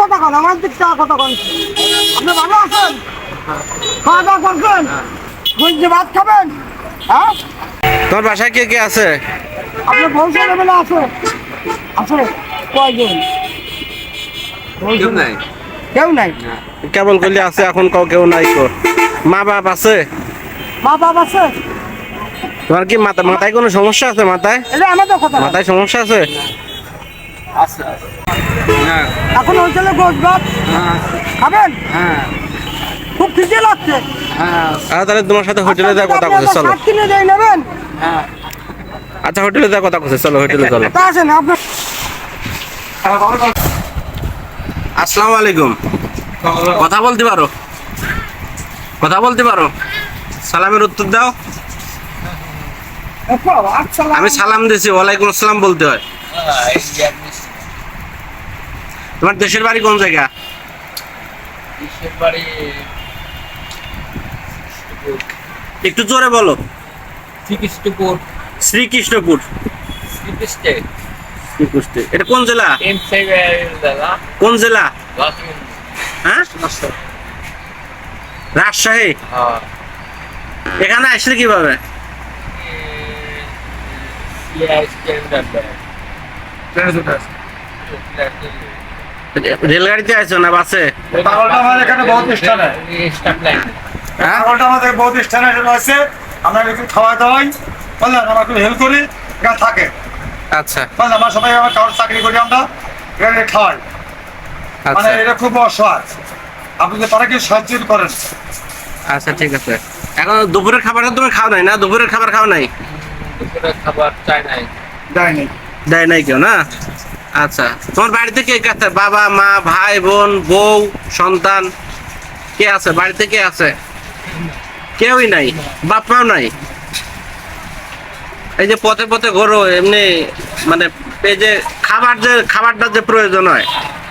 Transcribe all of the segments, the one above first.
কথা কন, আমার দিক থেকে কথা কন। আপনি ভালো আছেন? খাওয়া দাওয়া করছেন? বুঝতে ভাত খাবেন? হ্যাঁ, তোমার বাসায় কে কে আছে? আপনার বউ ছেলেমেয়ে আছে? আছে কয়জন? কেউ নাই। কেউ নাই? কেবল করলে আছে, এখন কেউ নাই। মা বাপ আছে? মা বাপ আছে? তোমার কি মাথায় কোনো সমস্যা আছে? এটা আমাদের কথা না। মাথায় সমস্যা আছে? এখন হোটেলে গোস ভাত খাবেন? খুব খিদে লাগছে। তাহলে তোমার সাথে হোটেলে যা কথা বলছে, চলো। শাক কিনে দেয় নেবেন? আচ্ছা, হোটেলে যা কথা বলছে, চলো হোটেলে চলো। তা আছেন আপনার? আসসালামু আলাইকুম। কথা বলতে পারো? কথা বলতে পারো? সালামের উত্তর দাও। আমি সালাম দিছি, ওয়ালাইকুম আসসালাম বলতে হয়। তোমার দেশের বাড়ি কোন জায়গা? একটু জোরে বলো। শ্রীকৃষ্ণপুর। শ্রীকৃষ্ণপুর। এটা কোন জেলা? কোন জেলা? হ্যাঁ, রাজশাহী। এখানে আসলে কিভাবে? রেলগাড়িতে আসছো না বাসে? পাগলটা আমাদের এখানে বহুত স্থানে, পাগলটা আমাদের বহুত স্থানে রয়েছে। আমরা একটু খাওয়া দাওয়াই বললেন, আমরা একটু হেল্প করি, এখানে থাকে। আচ্ছা বললেন আমরা সবাই আমার কারোর চাকরি করি, আমরা এখানে খাওয়াই। মানে আচ্ছা এটা খুব অসহায়, আপনি যে তারা কি সাহায্য করেন। আচ্ছা, ঠিক আছে। এখন দুপুরের খাবারটা তুমি খাও নাই না? দুপুরের খাবার খাও নাই? খাবার চাই নাই। দেয়নি। দেয় নাই কেউ না? আচ্ছা, তোমার বাড়িতে কে কে আছে? বাবা মা ভাই বোন বউ সন্তান কে আছে? বাড়িতে কে আছে? কেউই নাই, বাপ মাও নাই। এই যে পথে পথে ঘোরো এমনি, মানে এই যে খাবারটা যে প্রয়োজন হয়,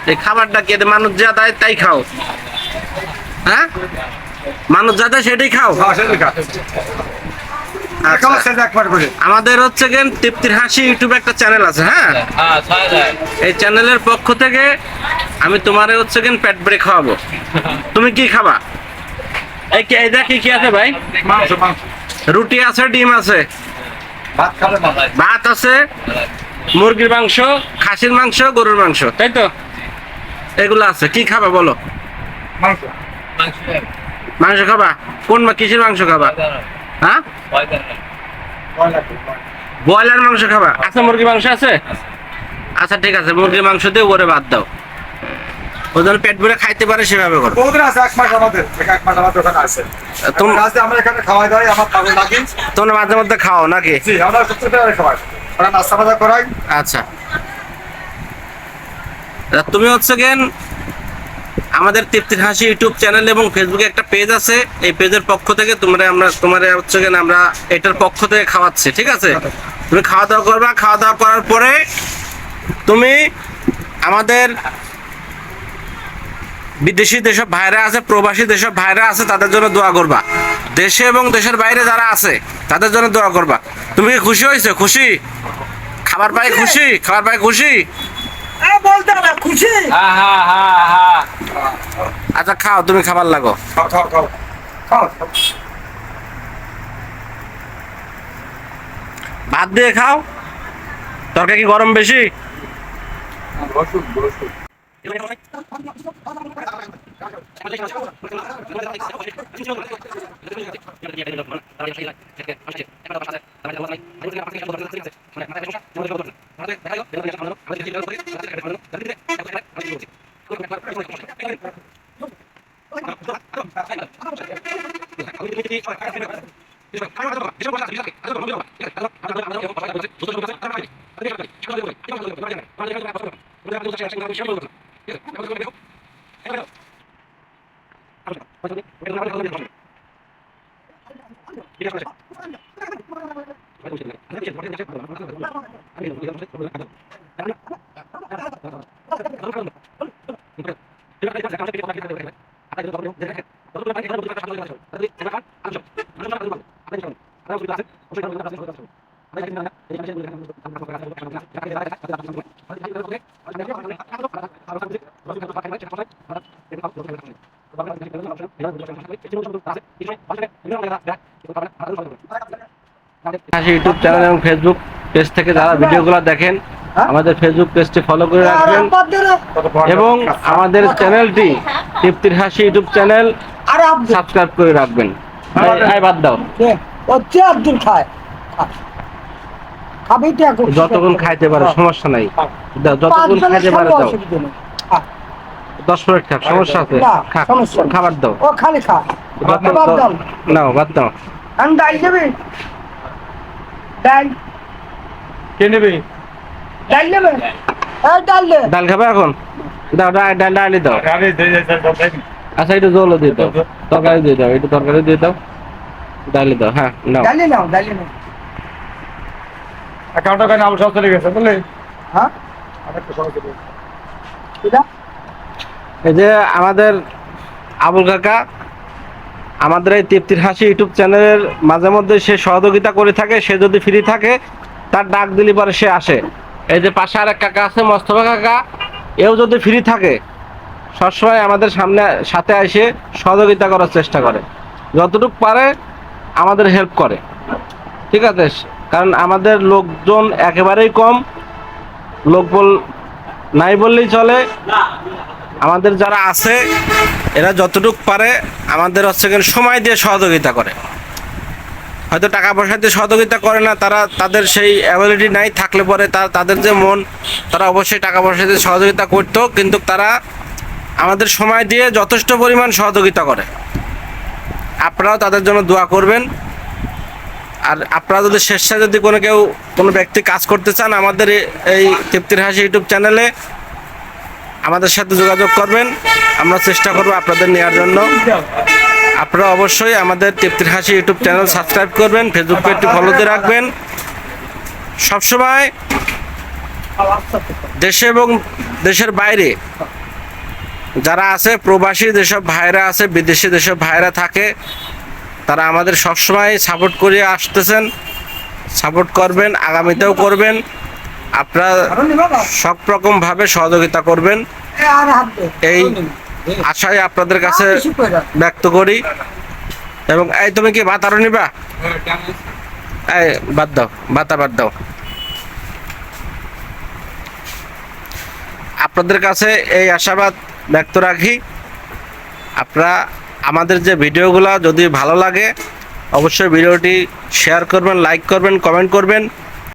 এই খাবারটা কে মানুষ যা দেয় তাই খাও? হ্যাঁ, মানুষ যা দেয় সেটাই খাও? আচ্ছা। আমাদের হচ্ছে গেন তৃপ্তির হাসি ইউটিউবে একটা চ্যানেল আছে। হ্যাঁ, এই চ্যানেলের পক্ষ থেকে আমি তোমারে হচ্ছে গেন পেট ভরে খাওয়াবো। তুমি কি খাবা? এই দেখ কি আছে ভাই? মাংস, মাংস, রুটি আছে, ডিম আছে, ভাত খাবে, ভাত আছে, মুরগির মাংস, খাসির মাংস, গরুর মাংস, তাই তো? এগুলো আছে। কি খাবা বলো? মাংস, মাংস খাবা? কিসের মাংস খাবা? হ্যাঁ, ব্রয়লার মাংস খাবা? আচ্ছা, মুরগির মাংস আছে? আচ্ছা, ঠিক আছে, মুরগির মাংস দিয়ে ওরে বাদ দাও, ও যেন পেট ভরে খাইতে পারে সেভাবে করো। বহুদিন আছে, 1 মাস আমাদের, 1 মাস আমার দোকানে আছে। আমরা এখানে খাওয়াই দাওয়াই, আমার পাগল লাগি। তোমরা মাঝে মধ্যে খাও নাকি? জি, আমরা সত্যি খাওয়াই, ওরা নাস্তা বাজা করাই। আচ্ছা, তুমি হচ্ছে গেন আমাদের তৃপ্তির হাসি ইউটিউব চ্যানেল এবং ফেসবুকে একটা পেজ আছে। এই পেজের পক্ষ থেকে তোমার হচ্ছে গেন আমরা এটার পক্ষ থেকে খাওয়াচ্ছি, ঠিক আছে? তুমি খাওয়া দাওয়া করবা, খাওয়া দাওয়া করার পরে তুমি আমাদের বিদেশি যেসব ভাইরা আছে, প্রবাসী যেসব ভাইরা আছে, তাদের জন্য দোয়া করবা। দেশে এবং দেশের বাইরে যারা আছে তাদের জন্য দোয়া করবা। তুমি কি খুশি হয়েছো? খুশি? খাবার পাই খুশি? খাবার পাই খুশি? বলতে না খুশি? আচ্ছা, খাও, তুমি খাবার লাগো। খাও খাও খাও খাও। ভাত দিয়ে খাও। তরকারি কি গরম বেশি? হাসি ইউটিউব চ্যানেল এবং ফেসবুক পেজ থেকে যারা ভিডিওগুলো দেখেন আমাদের ফেসবুক পেজটি ফলো করে রাখবেন এবং আমাদের চ্যানেলটি তৃপ্তির হাসি ইউটিউব চ্যানেল আরে আব্দুল সাবস্ক্রাইব করে রাখবেন। এই বাদ দাও, হচ্ছে আব্দুল খায় খাবি তো এখন যতক্ষণ খাইতে পারো সমস্যা নাই, দাও যতক্ষণ খাইতে পারো দাও। 10 মিনিট খাক, সমস্যা আছে, খাক, খাবার দাও। ও খালি খা নাও বাদ দাও। আমি ডাল দেবে ডাল কে নেবে? ডাল দেবে এই ডাল দে ডাল খাবে এখন? দাও ডালি দাও। আরে আচ্ছা একটু জলও দিয়ে দাও, তরকারি দিয়ে দাও, একটু তরকারি দিয়ে দাও, ডালি দাও। হ্যাঁ নাও। ডালি নাও অ্যাকাউন্টে কেন আলু সব চলে গেছে বুঝলি? হ্যাঁ আরেকটু সহজ হবে। এটা এই যে আমাদের আবুল কাকা আমাদের এই তৃপ্তির হাসি ইউটিউব চ্যানেলের মাঝে মধ্যে সে সহযোগিতা করে থাকে। সে যদি ফ্রি থাকে তার ডাক দিলে পরে সে আসে। এই যে পাশে আরেক কাকা আছে মোস্তফা কাকা, এও যদি ফ্রি থাকে সবসময় আমাদের সাথে এসে সহযোগিতা করার চেষ্টা করে, যতটুকু পারে আমাদের হেল্প করে। ঠিক আছে, কারণ আমাদের লোকজন একেবারেই কম, লোকবল নাই বললেই চলে। আমাদের যারা আছে এরা যতটুকু পারে আমাদের সময় দিয়ে সহযোগিতা করে। হয়তো টাকা পয়সা দিয়ে সহযোগিতা করে না, তারা তাদের সেই অ্যাবিলিটি নাই, থাকলে পরে তাদের যে মন, তারা অবশ্যই টাকা পয়সা দিয়ে সহযোগিতা করতো, কিন্তু তারা আমাদের সময় দিয়ে যথেষ্ট পরিমাণ সহযোগিতা করে। আপনারাও তাদের জন্য দোয়া করবেন। আর আপনারা যদি স্বেচ্ছায় যদি কোনো ব্যক্তি কাজ করতে চান আমাদের এই তৃপ্তির হাসি ইউটিউব চ্যানেলে আমাদের সাথে যোগাযোগ করবেন, আমরা চেষ্টা করব আপনাদের নেওয়ার জন্য। আপনারা অবশ্যই আমাদের তৃপ্তির হাসি ইউটিউব চ্যানেল সাবস্ক্রাইব করবেন, ফেসবুক পেজটি ফলোতে রাখবেন। সবসময় দেশে এবং দেশের বাইরে যারা আছে, প্রবাসী যেসব ভাইরা আছে, বিদেশি যেসব ভাইরা থাকে, তারা আমাদের সবসময় সাপোর্ট করে আসতেছেন, সাপোর্ট করবেন, আগামীতেও করবেন। আপনারা সব রকমভাবে সহযোগিতা করবেন এই আশায় আপনাদের কাছে ব্যক্ত করি। এবং এই তুমি কি ভাত আরো নিবা? এই বাদ দাও, বাদ দাও। আপনাদের কাছে এই আশাবাদ ব্যক্ত রাখি, আপনারা আমাদের যে ভিডিওগুলো যদি ভালো লাগে অবশ্যই ভিডিওটি শেয়ার করবেন, লাইক করবেন, কমেন্ট করবেন।